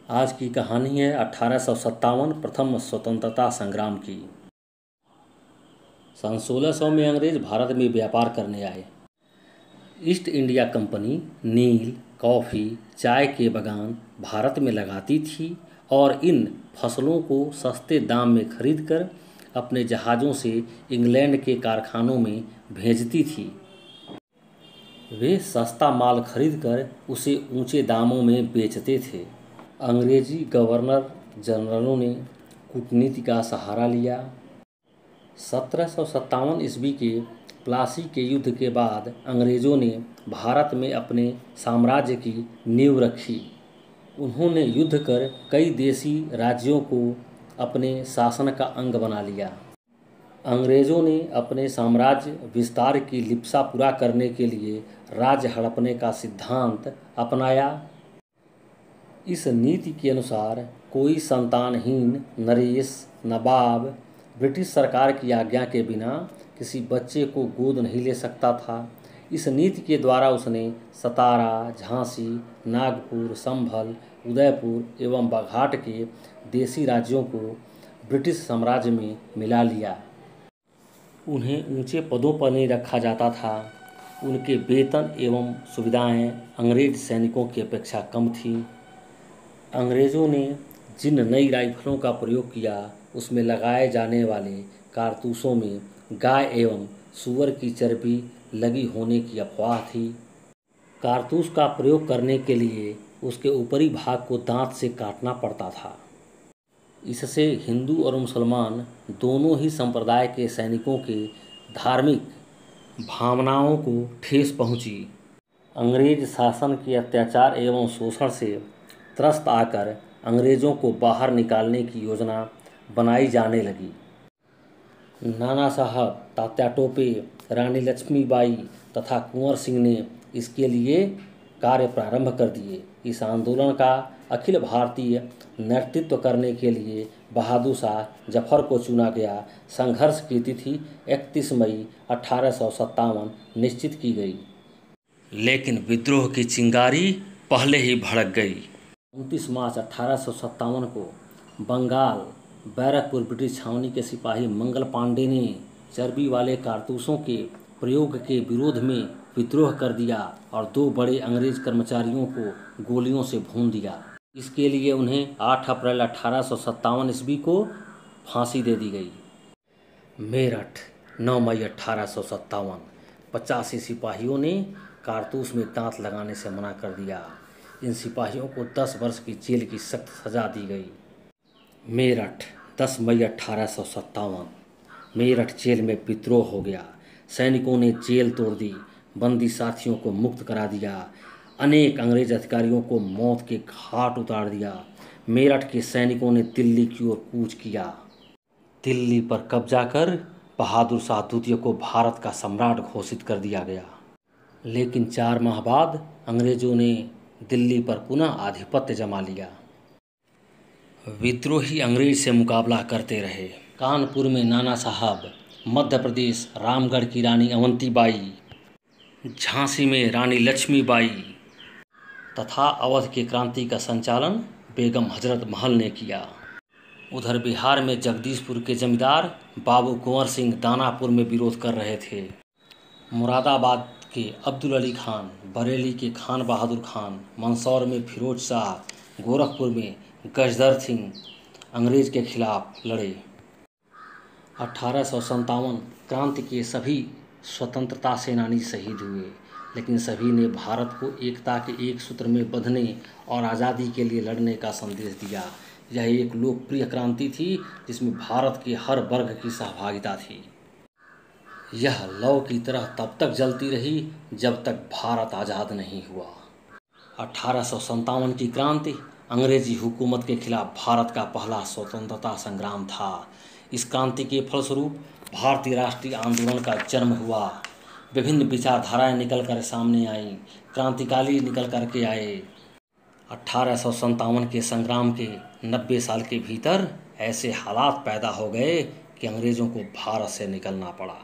आज की कहानी है 1857 प्रथम स्वतंत्रता संग्राम की। सन 1600 में अंग्रेज भारत में व्यापार करने आए। ईस्ट इंडिया कंपनी नील, कॉफ़ी, चाय के बागान भारत में लगाती थी और इन फसलों को सस्ते दाम में खरीदकर अपने जहाज़ों से इंग्लैंड के कारखानों में भेजती थी। वे सस्ता माल खरीदकर उसे ऊंचे दामों में बेचते थे। अंग्रेजी गवर्नर जनरलों ने कूटनीति का सहारा लिया। 1757 ईस्वी के प्लासी के युद्ध के बाद अंग्रेज़ों ने भारत में अपने साम्राज्य की नींव रखी। उन्होंने युद्ध कर कई देशी राज्यों को अपने शासन का अंग बना लिया। अंग्रेज़ों ने अपने साम्राज्य विस्तार की लिप्सा पूरा करने के लिए राज्य हड़पने का सिद्धांत अपनाया। इस नीति के अनुसार कोई संतानहीन नरेश नवाब ब्रिटिश सरकार की आज्ञा के बिना किसी बच्चे को गोद नहीं ले सकता था। इस नीति के द्वारा उसने सतारा, झांसी, नागपुर, संभल, उदयपुर एवं बाघाट के देशी राज्यों को ब्रिटिश साम्राज्य में मिला लिया। उन्हें ऊंचे पदों पर नहीं रखा जाता था। उनके वेतन एवं सुविधाएं अंग्रेज सैनिकों की अपेक्षा कम थीं। अंग्रेज़ों ने जिन नई राइफलों का प्रयोग किया उसमें लगाए जाने वाले कारतूसों में गाय एवं सूअर की चर्बी लगी होने की अफवाह थी। कारतूस का प्रयोग करने के लिए उसके ऊपरी भाग को दांत से काटना पड़ता था। इससे हिंदू और मुसलमान दोनों ही संप्रदाय के सैनिकों के धार्मिक भावनाओं को ठेस पहुंची। अंग्रेज शासन के अत्याचार एवं शोषण से त्रस्त आकर अंग्रेज़ों को बाहर निकालने की योजना बनाई जाने लगी। नाना साहब, तात्या टोपे, रानी लक्ष्मीबाई तथा कुंवर सिंह ने इसके लिए कार्य प्रारंभ कर दिए। इस आंदोलन का अखिल भारतीय नेतृत्व करने के लिए बहादुर शाह जफर को चुना गया। संघर्ष की तिथि 31 मई 1857 निश्चित की गई, लेकिन विद्रोह की चिंगारी पहले ही भड़क गई। 29 मार्च 1857 को बंगाल बैरकपुर ब्रिटिश छावनी के सिपाही मंगल पांडे ने चर्बी वाले कारतूसों के प्रयोग के विरोध में विद्रोह कर दिया और 2 बड़े अंग्रेज कर्मचारियों को गोलियों से भून दिया। इसके लिए उन्हें 8 अप्रैल 1857 ईस्वी को फांसी दे दी गई। मेरठ 9 मई 1857 85 सिपाहियों ने कारतूस में दांत लगाने से मना कर दिया। इन सिपाहियों को 10 वर्ष की जेल की सख्त सजा दी गई। मेरठ 10 मई 1857 मेरठ जेल में विद्रोह हो गया। सैनिकों ने जेल तोड़ दी, बंदी साथियों को मुक्त करा दिया, अनेक अंग्रेज अधिकारियों को मौत के घाट उतार दिया। मेरठ के सैनिकों ने दिल्ली की ओर कूच किया। दिल्ली पर कब्जा कर बहादुर शाह द्वितीय को भारत का सम्राट घोषित कर दिया गया। लेकिन 4 माह बाद अंग्रेजों ने दिल्ली पर पुनः आधिपत्य जमा लिया। विद्रोही अंग्रेज से मुकाबला करते रहे। कानपुर में नाना साहब, मध्य प्रदेश रामगढ़ की रानी अवंतीबाई, झांसी में रानी लक्ष्मीबाई तथा अवध के क्रांति का संचालन बेगम हजरत महल ने किया। उधर बिहार में जगदीशपुर के जमींदार बाबू कुंवर सिंह दानापुर में विरोध कर रहे थे। मुरादाबाद के अब्दुल अली खान, बरेली के खान बहादुर खान, मंदसौर में फिरोज शाह, गोरखपुर में गजधर सिंह अंग्रेज के खिलाफ लड़े। 1857 क्रांति के सभी स्वतंत्रता सेनानी शहीद हुए, लेकिन सभी ने भारत को एकता के एक सूत्र में बंधने और आज़ादी के लिए लड़ने का संदेश दिया। यह एक लोकप्रिय क्रांति थी जिसमें भारत के हर वर्ग की सहभागिता थी। यह लौ की तरह तब तक जलती रही जब तक भारत आज़ाद नहीं हुआ। 1857 की क्रांति अंग्रेजी हुकूमत के खिलाफ भारत का पहला स्वतंत्रता संग्राम था। इस क्रांति के फलस्वरूप भारतीय राष्ट्रीय आंदोलन का जन्म हुआ। विभिन्न विचारधाराएं निकल कर सामने आईं, क्रांतिकारी निकल कर के आए। 1857 के संग्राम के 90 साल के भीतर ऐसे हालात पैदा हो गए कि अंग्रेज़ों को भारत से निकलना पड़ा।